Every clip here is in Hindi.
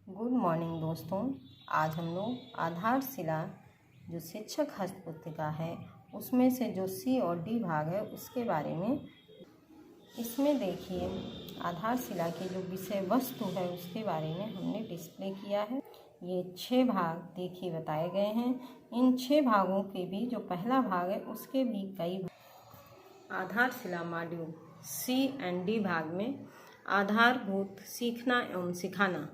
गुड मॉर्निंग दोस्तों। आज हम लोग आधारशिला जो शिक्षक हस्त पुस्तिका है उसमें से जो सी और डी भाग है उसके बारे में, इसमें देखिए आधारशिला की जो विषय वस्तु है उसके बारे में हमने डिस्प्ले किया है। ये 6 भाग देखिए बताए गए हैं। इन 6 भागों के भी जो पहला भाग है उसके भी कई आधारशिला मॉड्यूल सी एंड डी भाग में आधारभूत सीखना एवं सिखाना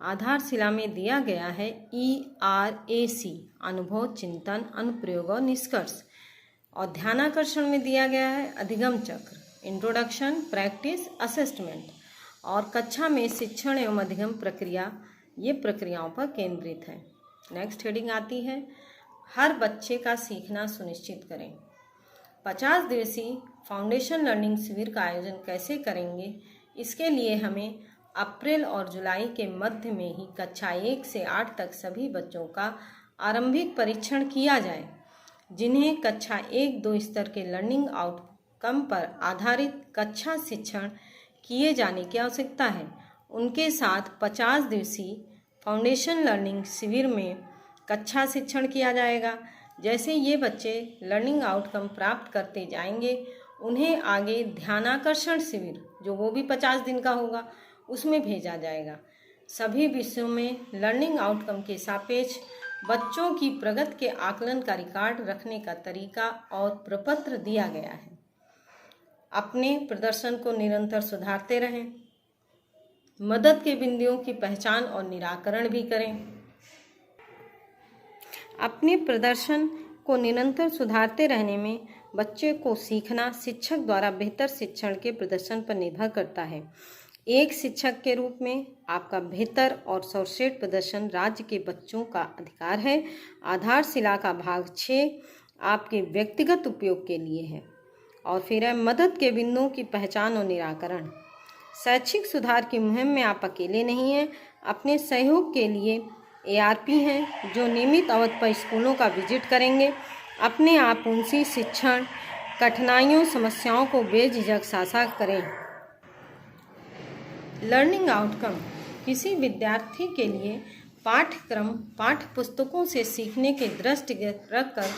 आधारशिला में दिया गया है ERAC अनुभव, चिंतन, अनुप्रयोग और निष्कर्ष। और ध्यानाकर्षण में दिया गया है अधिगम चक्र, इंट्रोडक्शन, प्रैक्टिस, असेसमेंट। और कक्षा में शिक्षण एवं अधिगम प्रक्रिया, ये प्रक्रियाओं पर केंद्रित है। नेक्स्ट हेडिंग आती है हर बच्चे का सीखना सुनिश्चित करें। 50 दिवसीय फाउंडेशन लर्निंग शिविर का आयोजन कैसे करेंगे, इसके लिए हमें अप्रैल और जुलाई के मध्य में ही कक्षा 1 से 8 तक सभी बच्चों का आरंभिक परीक्षण किया जाए, जिन्हें कक्षा 1-2 स्तर के लर्निंग आउटकम पर आधारित कक्षा शिक्षण किए जाने की आवश्यकता है। उनके साथ 50 दिवसीय फाउंडेशन लर्निंग शिविर में कक्षा शिक्षण किया जाएगा। जैसे ये बच्चे लर्निंग आउटकम प्राप्त करते जाएंगे, उन्हें आगे ध्यानाकर्षण शिविर जो वो भी 50 दिन का होगा उसमें भेजा जाएगा। सभी विषयों में लर्निंग आउटकम के सापेक्ष बच्चों की प्रगति के आकलन का रिकॉर्ड रखने का तरीका और प्रपत्र दिया गया है। अपने प्रदर्शन को निरंतर सुधारते रहें। मदद के बिंदुओं की पहचान और निराकरण भी करें। अपने प्रदर्शन को निरंतर सुधारते रहने में बच्चे को सीखना शिक्षक द्वारा बेहतर शिक्षण के प्रदर्शन पर निर्भर करता है। एक शिक्षक के रूप में आपका बेहतर और सर्वश्रेष्ठ प्रदर्शन राज्य के बच्चों का अधिकार है। आधारशिला का भाग 6 आपके व्यक्तिगत उपयोग के लिए है। और फिर है मदद के बिंदुओं की पहचान और निराकरण। शैक्षिक सुधार की मुहिम में आप अकेले नहीं हैं। अपने सहयोग के लिए ARP हैं जो नियमित अवधि पर स्कूलों का विजिट करेंगे। अपने आप उनसे शिक्षण कठिनाइयों, समस्याओं को बेझिझक साझा करें। लर्निंग आउटकम किसी विद्यार्थी के लिए पाठ्यक्रम, पाठ्य पुस्तकों से सीखने के दृष्टिगत रखकर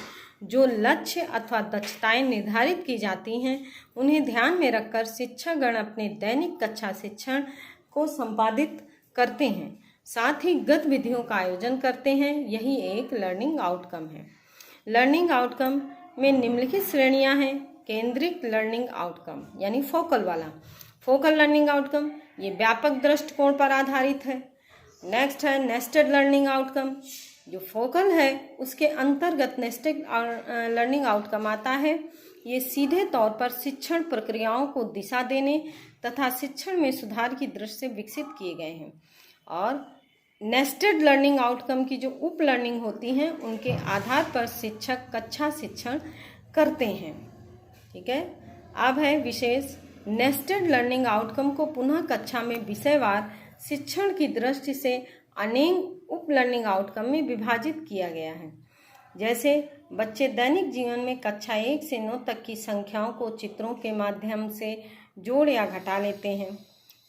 जो लक्ष्य अथवा दक्षताएं निर्धारित की जाती हैं, उन्हें ध्यान में रखकर शिक्षकगण अपने दैनिक कक्षा शिक्षण को संपादित करते हैं, साथ ही गतिविधियों का आयोजन करते हैं। यही एक लर्निंग आउटकम है। लर्निंग आउटकम में निम्नलिखित श्रेणियां हैं। केंद्रित लर्निंग आउटकम यानी फोकल वाला। फोकल लर्निंग आउटकम ये व्यापक दृष्टिकोण पर आधारित है। नेक्स्ट है नेस्टेड लर्निंग आउटकम। जो फोकल है उसके अंतर्गत नेस्टेड लर्निंग आउटकम आता है। ये सीधे तौर पर शिक्षण प्रक्रियाओं को दिशा देने तथा शिक्षण में सुधार की दृष्टि से विकसित किए गए हैं। और नेस्टेड लर्निंग आउटकम की जो उप लर्निंग होती हैं उनके आधार पर शिक्षक कक्षा शिक्षण करते हैं। ठीक है। अब है विशेष नेस्टेड लर्निंग आउटकम को पुनः कक्षा में विषयवार शिक्षण की दृष्टि से अनेक उप लर्निंग आउटकम में विभाजित किया गया है। जैसे बच्चे दैनिक जीवन में कक्षा 1 से 9 तक की संख्याओं को चित्रों के माध्यम से जोड़ या घटा लेते हैं।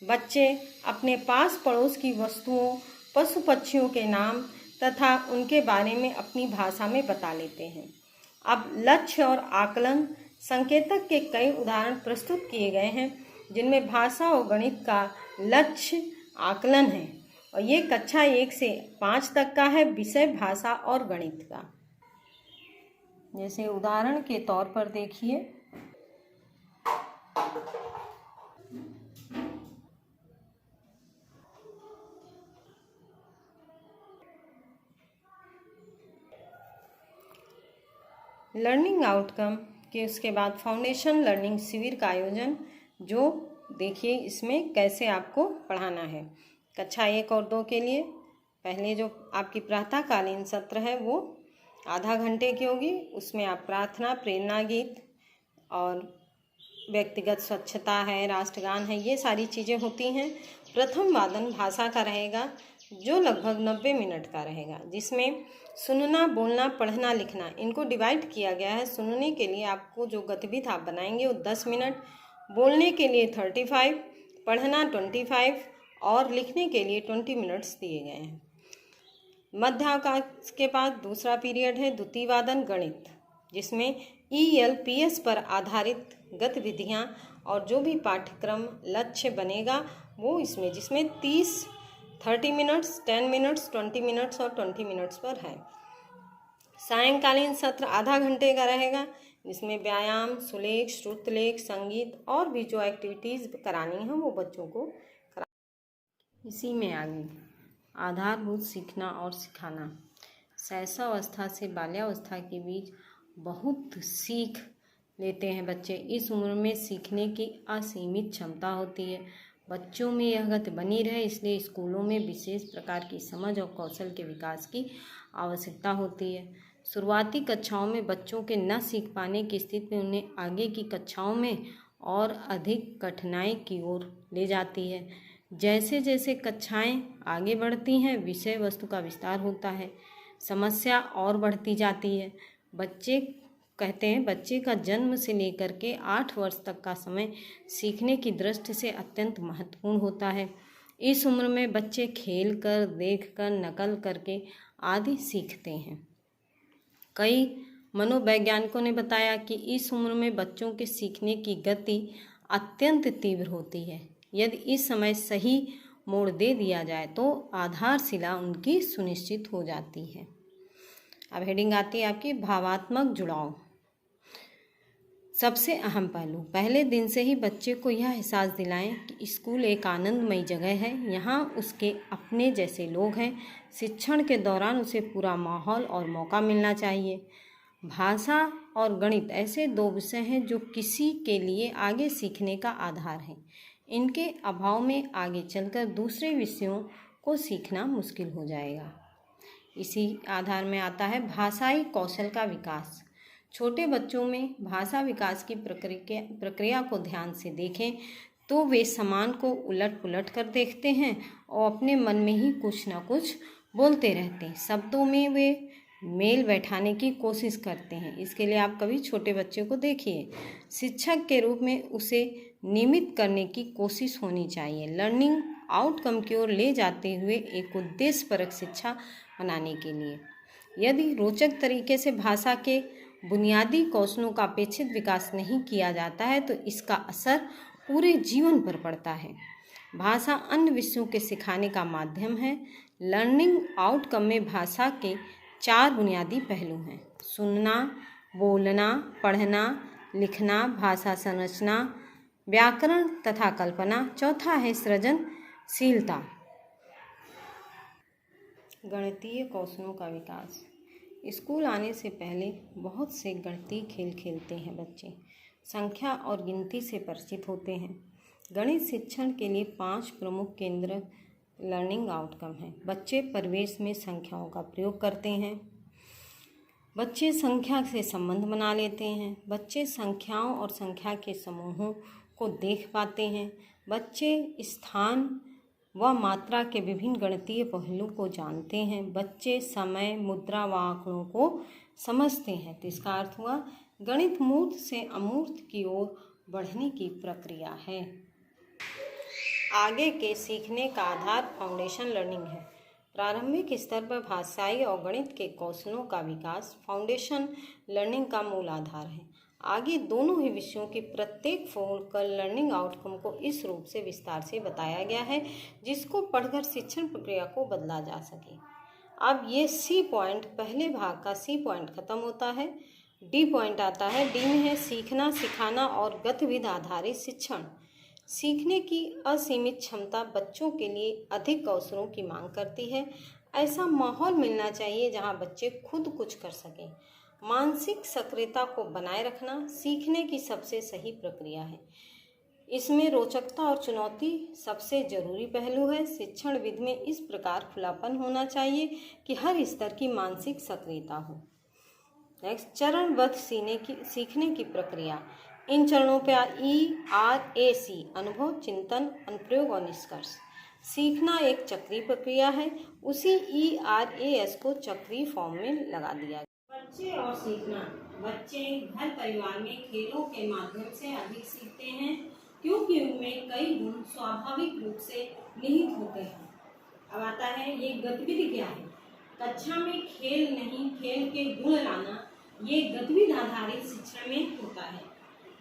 बच्चे अपने पास पड़ोस की वस्तुओं, पशु पक्षियों के नाम तथा उनके बारे में अपनी भाषा में बता लेते हैं। अब लक्ष्य और आकलन संकेतक के कई उदाहरण प्रस्तुत किए गए हैं, जिनमें भाषा और गणित का लक्ष्य आकलन है। और ये कक्षा 1 से 5 तक का है, विषय भाषा और गणित का। जैसे उदाहरण के तौर पर देखिए लर्निंग आउटकम के उसके बाद फाउंडेशन लर्निंग शिविर का आयोजन, जो देखिए इसमें कैसे आपको पढ़ाना है। कक्षा 1 और 2 के लिए पहले जो आपकी प्रातःकालीन सत्र है वो आधा घंटे की होगी। उसमें आप प्रार्थना, प्रेरणा गीत और व्यक्तिगत स्वच्छता है, राष्ट्रगान है, ये सारी चीज़ें होती हैं। प्रथम वादन भाषा का रहेगा जो लगभग 90 मिनट का रहेगा, जिसमें सुनना, बोलना, पढ़ना, लिखना इनको डिवाइड किया गया है। सुनने के लिए आपको जो गतिविधि आप बनाएंगे वो 10 मिनट, बोलने के लिए 35, पढ़ना 25 और लिखने के लिए 20 मिनट्स दिए गए हैं। मध्यावकाश के बाद दूसरा पीरियड है द्वितीय वादन गणित, जिसमें ELPS पर आधारित गतिविधियां और जो भी पाठ्यक्रम लक्ष्य बनेगा वो इसमें, जिसमें 30 मिनट्स, 10 मिनट्स, 20 मिनट्स और 20 मिनट्स पर है। सायंकालीन सत्र आधा घंटे का रहेगा, जिसमें व्यायाम, सुलेख, श्रुतलेख, संगीत और भी जो एक्टिविटीज़ करानी है वो बच्चों को करा। इसी में आगे आधारभूत सीखना और सिखाना। शैशवावस्था से बाल्यावस्था के बीच बहुत सीख लेते हैं बच्चे। इस उम्र में सीखने की असीमित क्षमता होती है। बच्चों में यह गति बनी रहे, इसलिए स्कूलों में विशेष प्रकार की समझ और कौशल के विकास की आवश्यकता होती है। शुरुआती कक्षाओं में बच्चों के न सीख पाने की स्थिति में उन्हें आगे की कक्षाओं में और अधिक कठिनाई की ओर ले जाती है। जैसे जैसे कक्षाएं आगे बढ़ती हैं, विषय वस्तु का विस्तार होता है, समस्या और बढ़ती जाती है। बच्चे का जन्म से लेकर के 8 वर्ष तक का समय सीखने की दृष्टि से अत्यंत महत्वपूर्ण होता है। इस उम्र में बच्चे खेल कर, देख कर, नकल करके आदि सीखते हैं। कई मनोवैज्ञानिकों ने बताया कि इस उम्र में बच्चों के सीखने की गति अत्यंत तीव्र होती है। यदि इस समय सही मोड़ दे दिया जाए तो आधारशिला उनकी सुनिश्चित हो जाती है। अब हेडिंग आती है आपकी भावात्मक जुड़ाव। सबसे अहम पहलू, पहले दिन से ही बच्चे को यह एहसास दिलाएं कि स्कूल एक आनंदमयी जगह है, यहाँ उसके अपने जैसे लोग हैं। शिक्षण के दौरान उसे पूरा माहौल और मौका मिलना चाहिए। भाषा और गणित ऐसे 2 विषय हैं जो किसी के लिए आगे सीखने का आधार हैं। इनके अभाव में आगे चलकर दूसरे विषयों को सीखना मुश्किल हो जाएगा। इसी आधार में आता है भाषाई कौशल का विकास। छोटे बच्चों में भाषा विकास की प्रक्रिया को ध्यान से देखें तो वे सामान को उलट पुलट कर देखते हैं और अपने मन में ही कुछ ना कुछ बोलते रहते हैं। शब्दों में वे मेल बैठाने की कोशिश करते हैं। इसके लिए आप कभी छोटे बच्चे को देखिए। शिक्षक के रूप में उसे नियमित करने की कोशिश होनी चाहिए। लर्निंग आउटकम की ओर ले जाते हुए एक उद्देश्यपरक शिक्षा बनाने के लिए यदि रोचक तरीके से भाषा के बुनियादी कौशलों का अपेक्षित विकास नहीं किया जाता है तो इसका असर पूरे जीवन पर पड़ता है। भाषा अन्य विषयों के सिखाने का माध्यम है। लर्निंग आउटकम में भाषा के 4 बुनियादी पहलू हैं: सुनना, बोलना, पढ़ना, लिखना, भाषा संरचना, व्याकरण तथा कल्पना। चौथा है सृजनशीलता। गणितीय कौशलों का विकास। स्कूल आने से पहले बहुत से गणितीय खेल खेलते हैं बच्चे। संख्या और गिनती से परिचित होते हैं। गणित शिक्षण के लिए 5 प्रमुख केंद्र लर्निंग आउटकम हैं। बच्चे परिवेश में संख्याओं का प्रयोग करते हैं। बच्चे संख्या से संबंध बना लेते हैं। बच्चे संख्याओं और संख्या के समूहों को देख पाते हैं। बच्चे स्थान व मात्रा के विभिन्न गणितीय पहलू को जानते हैं। बच्चे समय, मुद्रा व आंकड़ों को समझते हैं। तो इसका अर्थ हुआ गणित मूर्त से अमूर्त की ओर बढ़ने की प्रक्रिया है। आगे के सीखने का आधार फाउंडेशन लर्निंग है। प्रारंभिक स्तर पर भाषाई और गणित के कौशलों का विकास फाउंडेशन लर्निंग का मूल आधार है। आगे दोनों ही विषयों की प्रत्येक फोकल लर्निंग आउटकम को इस रूप से विस्तार से बताया गया है जिसको पढ़कर शिक्षण प्रक्रिया को बदला जा सके। अब ये सी पॉइंट, पहले भाग का सी पॉइंट खत्म होता है। डी पॉइंट आता है। डी में है सीखना, सिखाना और गतिविधि आधारित शिक्षण। सीखने की असीमित क्षमता बच्चों के लिए अधिक अवसरों की मांग करती है। ऐसा माहौल मिलना चाहिए जहां बच्चे खुद कुछ कर सकें। मानसिक सक्रियता को बनाए रखना सीखने की सबसे सही प्रक्रिया है। इसमें रोचकता और चुनौती सबसे जरूरी पहलू है। शिक्षण विधि में इस प्रकार खुलापन होना चाहिए कि हर स्तर की मानसिक सक्रियता हो। नेक्स्ट, चरणबद्ध सीखने की प्रक्रिया। इन चरणों पर ERAC अनुभव, चिंतन, अनुप्रयोग और निष्कर्ष। सीखना एक चक्रीय प्रक्रिया है। उसी ERAS को चक्रीय फॉर्म में लगा दिया। बच्चे और सीखना। बच्चे घर परिवार में खेलों के माध्यम से अधिक सीखते हैं क्योंकि उनमें कई गुण स्वाभाविक रूप से निहित होते हैं। अब आता है ये गतिविधि क्या है। कक्षा में खेल नहीं, खेल के गुण लाना, ये गतिविधि आधारित शिक्षा में होता है।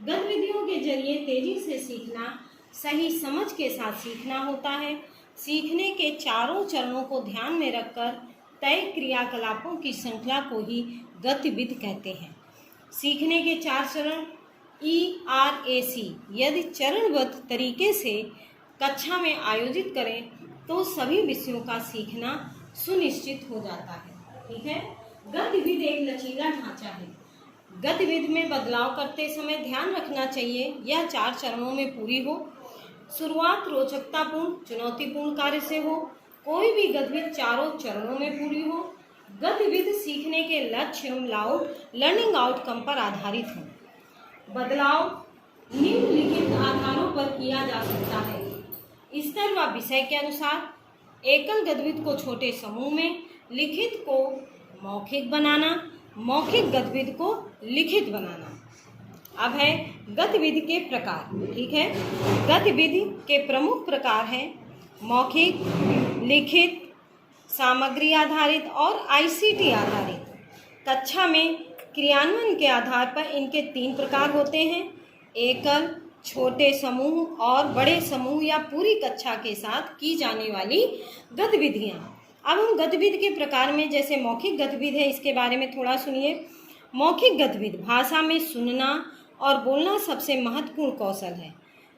गतिविधियों के जरिए तेजी से सीखना, सही समझ के साथ सीखना होता है। सीखने के चारों चरणों को ध्यान में रखकर तय क्रियाकलापों की श्रृंखला को ही गतिविधि कहते हैं। सीखने के 4 चरण ERAC यदि चरणबद्ध तरीके से कक्षा में आयोजित करें तो सभी विषयों का सीखना सुनिश्चित हो जाता है। ठीक है। गतिविधि एक लचीला ढांचा है। गतिविधि में बदलाव करते समय ध्यान रखना चाहिए यह 4 चरणों में पूरी हो। शुरुआत रोचकतापूर्ण चुनौतीपूर्ण कार्य से हो। कोई भी गतिविधि चारों चरणों में पूरी हो। गतिविधि सीखने के लक्ष्य लर्निंग आउटकम पर आधारित हो। बदलाव निम्नलिखित आधारों पर किया जा सकता है। स्तर व विषय के अनुसार एकल गतिविधि को छोटे समूह में, लिखित को मौखिक बनाना, मौखिक गतिविधि को लिखित बनाना। अब है गतिविधि के प्रकार। ठीक है। गतिविधि के प्रमुख प्रकार हैं मौखिक, लिखित, सामग्री आधारित और ICT आधारित। कक्षा में क्रियान्वयन के आधार पर इनके 3 प्रकार होते हैं। एकल, छोटे समूह और बड़े समूह या पूरी कक्षा के साथ की जाने वाली गतिविधियाँ। अब हम गतिविधि के प्रकार में जैसे मौखिक गतिविधि है इसके बारे में थोड़ा सुनिए। मौखिक गतिविधि भाषा में सुनना और बोलना सबसे महत्वपूर्ण कौशल है।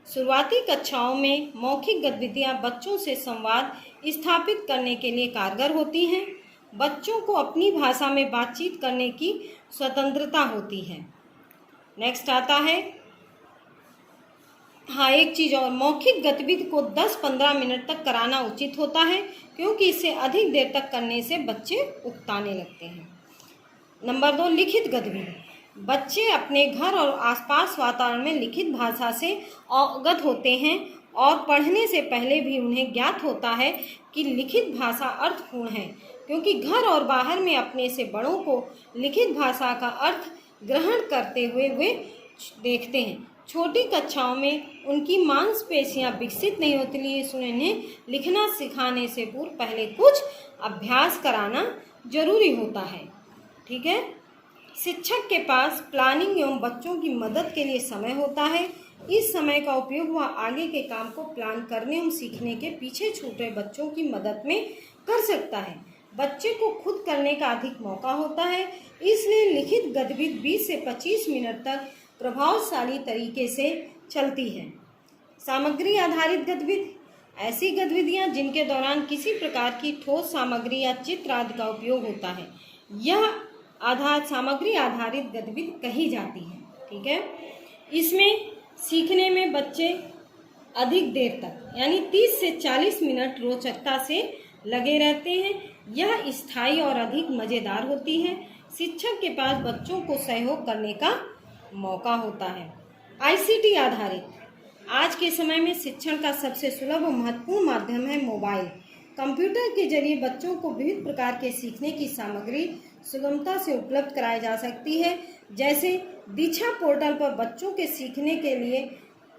शुरुआती कक्षाओं में मौखिक गतिविधियाँ बच्चों से संवाद स्थापित करने के लिए कारगर होती हैं। बच्चों को अपनी भाषा में बातचीत करने की स्वतंत्रता होती है। नेक्स्ट आता है, हाँ एक चीज़ और, मौखिक गतिविधि को 10-15 मिनट तक कराना उचित होता है क्योंकि इसे अधिक देर तक करने से बच्चे उकताने लगते हैं। नंबर 2, लिखित गतिविधि। बच्चे अपने घर और आसपास वातावरण में लिखित भाषा से अवगत होते हैं और पढ़ने से पहले भी उन्हें ज्ञात होता है कि लिखित भाषा अर्थपूर्ण है क्योंकि घर और बाहर में अपने से बड़ों को लिखित भाषा का अर्थ ग्रहण करते हुए वे देखते हैं। छोटी कक्षाओं में उनकी मांसपेशियां विकसित नहीं होती, इसलिए उन्हें लिखना सिखाने से पूर्व पहले कुछ अभ्यास कराना जरूरी होता है। ठीक है। शिक्षक के पास प्लानिंग एवं बच्चों की मदद के लिए समय होता है। इस समय का उपयोग वह आगे के काम को प्लान करने एवं सीखने के पीछे छूटे बच्चों की मदद में कर सकता है। बच्चे को खुद करने का अधिक मौका होता है, इसलिए लिखित गतिविधि 20 से 25 मिनट तक प्रभावशाली तरीके से चलती है। सामग्री आधारित गतिविधि ऐसी गतिविधियां जिनके दौरान किसी प्रकार की ठोस सामग्री या चित्र आदि का उपयोग होता है, यह सामग्री आधारित गतिविधि कही जाती है। ठीक है। इसमें सीखने में बच्चे अधिक देर तक यानी 30 से 40 मिनट रोचकता से लगे रहते हैं। यह स्थायी और अधिक मज़ेदार होती है। शिक्षक के पास बच्चों को सहयोग करने का मौका होता है। ICT आधारित आज के समय में शिक्षण का सबसे सुलभ और महत्वपूर्ण माध्यम है मोबाइल। कंप्यूटर के जरिए बच्चों को विविध प्रकार के सीखने की सामग्री सुगमता से उपलब्ध कराई जा सकती है। जैसे दीक्षा पोर्टल पर बच्चों के सीखने के लिए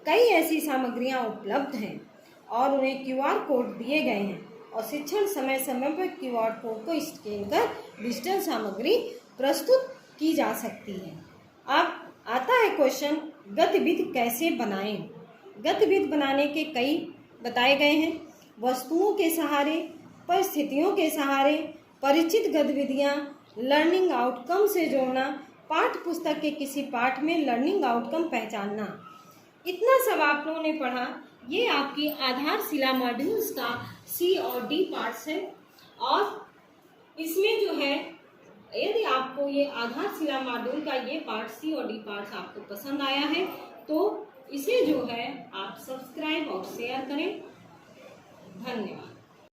कई ऐसी सामग्रियां उपलब्ध हैं और उन्हें QR कोड दिए गए हैं और शिक्षण समय समय पर QR कोड को स्कैन कर डिजिटल सामग्री प्रस्तुत की जा सकती है। अब आता है क्वेश्चन, गतिविधि कैसे बनाएं। गतिविधि बनाने के कई बताए गए हैं। वस्तुओं के सहारे, परिस्थितियों के सहारे, परिचित गतिविधियां, लर्निंग आउटकम से जोड़ना, पाठ्य पुस्तक के किसी पाठ में लर्निंग आउटकम पहचानना। इतना सब आप लोगों ने पढ़ा। ये आपकी आधारशिला मॉड्यूल्स का C और D पार्ट्स है और इसमें जो है यदि आपको ये आधारशिला मॉड्यूल का ये पार्ट C और D पार्ट्स आपको पसंद आया है तो इसे जो है आप सब्सक्राइब और शेयर करें। धन्यवाद।